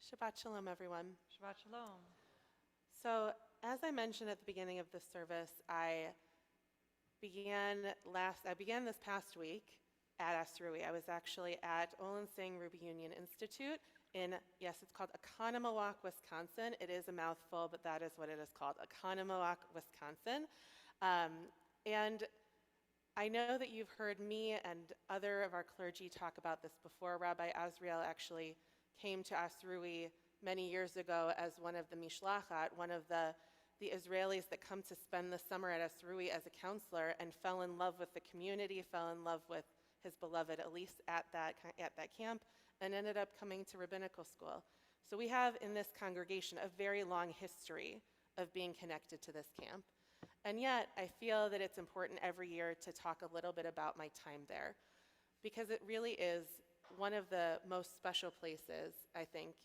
Shabbat Shalom, everyone. Shabbat Shalom. So, as I mentioned at the beginning of the service, I began this past week at Asrui. I was actually at Olin Singh Ruby Union Institute in, yes, it's called Oconomowoc, Wisconsin. It is a mouthful, but that is what it is called, Oconomowoc, Wisconsin. And I know that you've heard me and other of our clergy talk about this before. Rabbi Azriel actually came to Asrui many years ago as one of the mishlachat, one of the Israelis that come to spend the summer at Asrui as a counselor, and fell in love with the community, fell in love with his beloved Elise at that camp, and ended up coming to rabbinical school. So we have in this congregation a very long history of being connected to this camp. And yet, I feel that it's important every year to talk a little bit about my time there, because it really is one of the most special places, I think,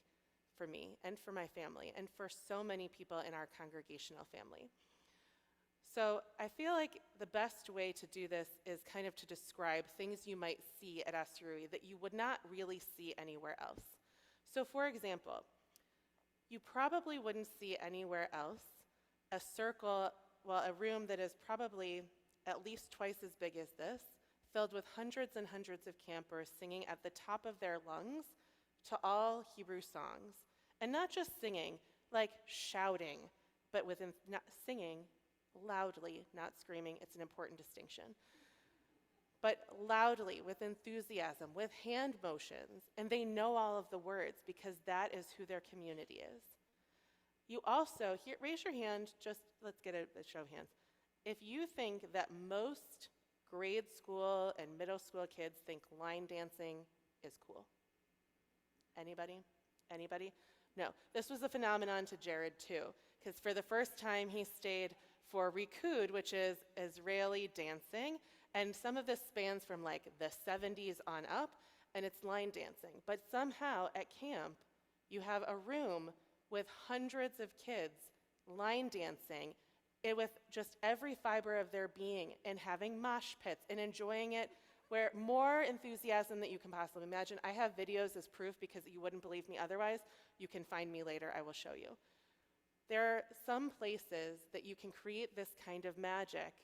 for me and for my family and for so many people in our congregational family. So I feel like the best way to do this is kind of to describe things you might see at Asrui that you would not really see anywhere else. So for example, you probably wouldn't see anywhere else a room that is probably at least twice as big as this, filled with hundreds and hundreds of campers singing at the top of their lungs to all Hebrew songs. And not just singing, like shouting, but not singing loudly, not screaming. It's an important distinction. But loudly, with enthusiasm, with hand motions, and they know all of the words because that is who their community is. You also, raise your hand, let's get a show of hands. If you think that most grade school and middle school kids think line dancing is cool. Anybody? No, this was a phenomenon to Jared too, because for the first time he stayed for Rikud, which is Israeli dancing, and some of this spans from like the 70s on up, and it's line dancing. But somehow at camp, you have a room with hundreds of kids line dancing, with just every fiber of their being, and having mosh pits and enjoying it, where more enthusiasm than you can possibly imagine. I have videos as proof because you wouldn't believe me otherwise. You can find me later, I will show you. There are some places that you can create this kind of magic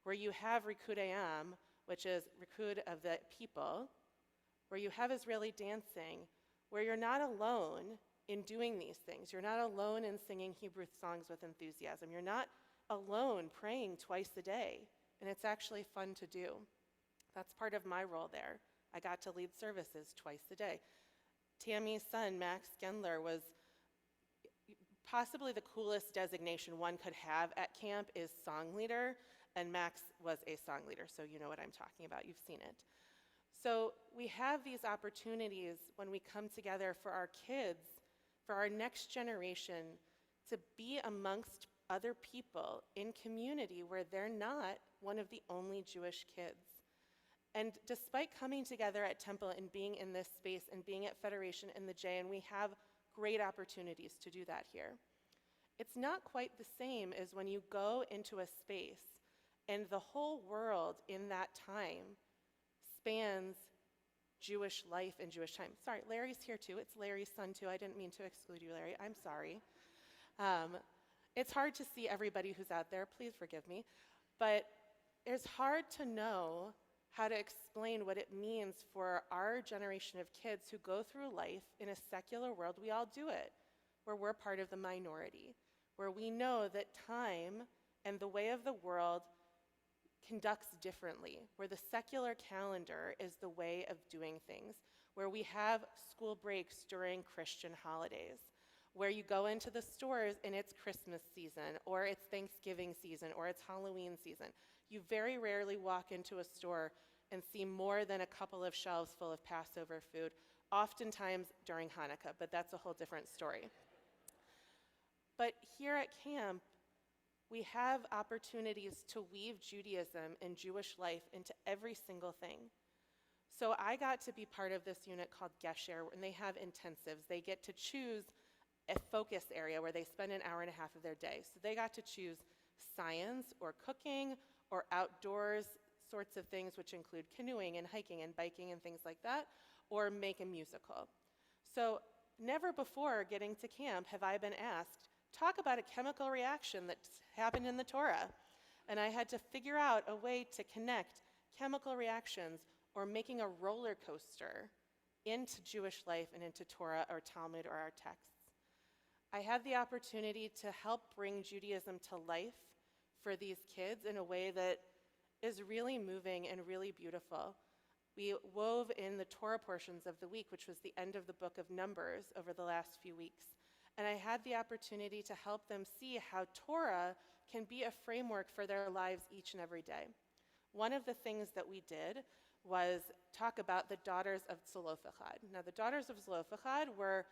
where you have Rikud Ayam, which is Rikud of the people, where you have Israeli dancing, where you're not alone in doing these things. You're not alone in singing Hebrew songs with enthusiasm. You're not alone praying twice a day, and it's actually fun to do. That's part of my role there. I got to lead services twice a day. Tammy's son, Max Gendler, was possibly the coolest designation one could have at camp is song leader, and Max was a song leader, so you know what I'm talking about. You've seen it. So we have these opportunities when we come together for our kids, for our next generation, to be amongst other people in community where they're not one of the only Jewish kids. And despite coming together at Temple and being in this space and being at Federation and the J, and we have great opportunities to do that here, it's not quite the same as when you go into a space and the whole world in that time spans Jewish life and Jewish time. Sorry, Larry's here too. It's Larry's son too. I didn't mean to exclude you, Larry. I'm sorry. It's hard to see everybody who's out there. Please forgive me. But it's hard to know how to explain what it means for our generation of kids who go through life in a secular world. We all do it, where we're part of the minority, where we know that time and the way of the world conducts differently, where the secular calendar is the way of doing things, where we have school breaks during Christian holidays, where you go into the stores and it's Christmas season, or it's Thanksgiving season, or it's Halloween season. You very rarely walk into a store and see more than a couple of shelves full of Passover food, oftentimes during Hanukkah, but that's a whole different story. But here at camp, we have opportunities to weave Judaism and Jewish life into every single thing. So I got to be part of this unit called Gesher, and they have intensives. They get to choose a focus area where they spend an hour and a half of their day. So they got to choose science or cooking or outdoors sorts of things, which include canoeing and hiking and biking and things like that, or make a musical. So never before getting to camp have I been asked, talk about a chemical reaction that's happened in the Torah. And I had to figure out a way to connect chemical reactions or making a roller coaster into Jewish life and into Torah or Talmud or our texts. I had the opportunity to help bring Judaism to life for these kids in a way that is really moving and really beautiful. We wove in the Torah portions of the week, which was the end of the book of Numbers over the last few weeks. And I had the opportunity to help them see how Torah can be a framework for their lives each and every day. One of the things that we did was talk about the daughters of Zelophehad. Now, the daughters of Zelophehad were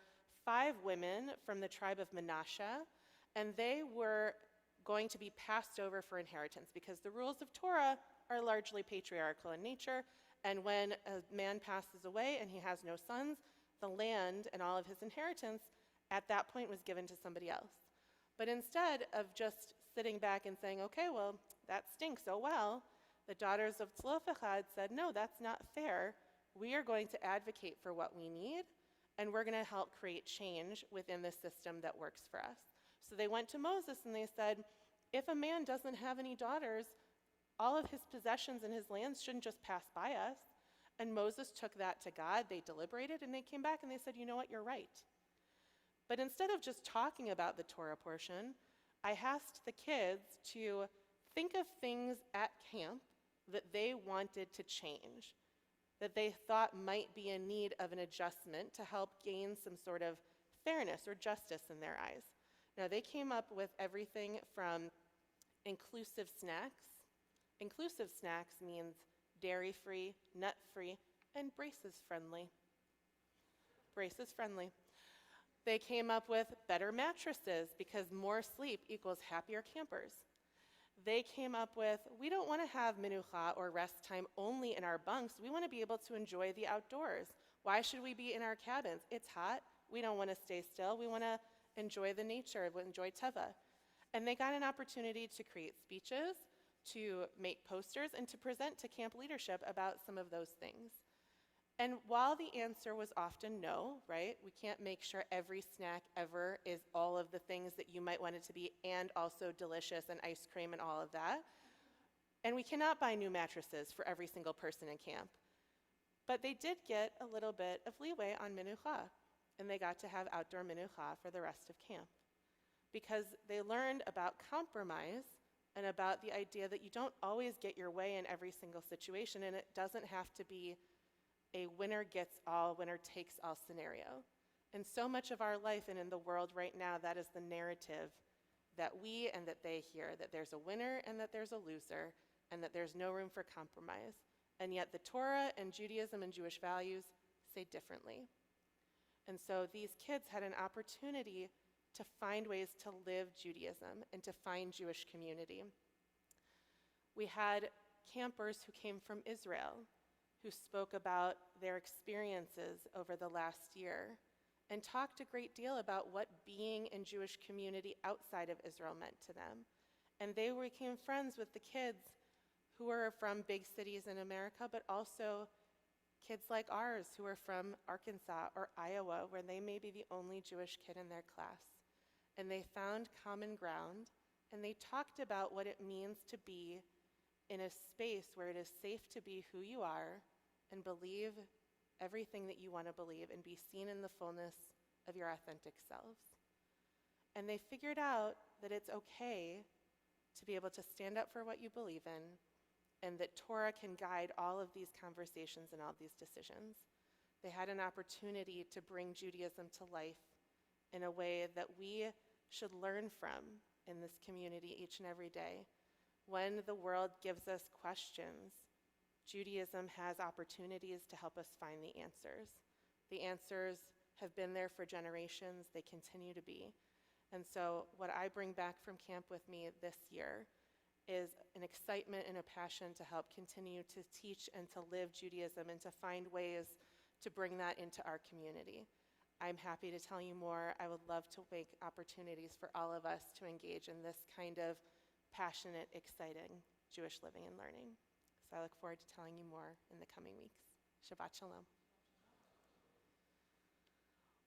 5 women from the tribe of Manasseh, and they were going to be passed over for inheritance because the rules of Torah are largely patriarchal in nature, and when a man passes away and he has no sons, the land and all of his inheritance at that point was given to somebody else. But instead of just sitting back and saying, okay, well, that stinks, oh well, the daughters of Zelophehad said, no, that's not fair. We are going to advocate for what we need, and we're going to help create change within the system that works for us. So they went to Moses and they said, if a man doesn't have any daughters, all of his possessions and his lands shouldn't just pass by us. And Moses took that to God. They deliberated and they came back and they said, you know what, you're right. But instead of just talking about the Torah portion, I asked the kids to think of things at camp that they wanted to change, that they thought might be in need of an adjustment to help gain some sort of fairness or justice in their eyes. Now, they came up with everything from inclusive snacks. Inclusive snacks means dairy-free, nut-free, and braces-friendly. Braces-friendly. They came up with better mattresses because more sleep equals happier campers. They came up with, we don't want to have menucha or rest time only in our bunks. We want to be able to enjoy the outdoors. Why should we be in our cabins? It's hot. We don't want to stay still. We want to enjoy the nature, enjoy teva. And they got an opportunity to create speeches, to make posters, and to present to camp leadership about some of those things. And while the answer was often no, right? We can't make sure every snack ever is all of the things that you might want it to be and also delicious and ice cream and all of that. And we cannot buy new mattresses for every single person in camp. But they did get a little bit of leeway on menucha, and they got to have outdoor menucha for the rest of camp because they learned about compromise and about the idea that you don't always get your way in every single situation, and it doesn't have to be a winner gets all, winner takes all scenario. In so much of our life and in the world right now, that is the narrative that we and that they hear, that there's a winner and that there's a loser, and that there's no room for compromise. And yet the Torah and Judaism and Jewish values say differently. And so these kids had an opportunity to find ways to live Judaism and to find Jewish community. We had campers who came from Israel who spoke about their experiences over the last year and talked a great deal about what being in Jewish community outside of Israel meant to them. And they became friends with the kids who were from big cities in America, but also kids like ours who are from Arkansas or Iowa, where they may be the only Jewish kid in their class. And they found common ground, and they talked about what it means to be in a space where it is safe to be who you are and believe everything that you want to believe and be seen in the fullness of your authentic selves. And they figured out that it's okay to be able to stand up for what you believe in, and that Torah can guide all of these conversations and all of these decisions. They had an opportunity to bring Judaism to life in a way that we should learn from in this community each and every day. When the world gives us questions, Judaism has opportunities to help us find the answers. The answers have been there for generations. They continue to be. And so what I bring back from camp with me this year is an excitement and a passion to help continue to teach and to live Judaism and to find ways to bring that into our community. I'm happy to tell you more. I would love to make opportunities for all of us to engage in this kind of passionate, exciting Jewish living and learning. So I look forward to telling you more in the coming weeks. Shabbat Shalom.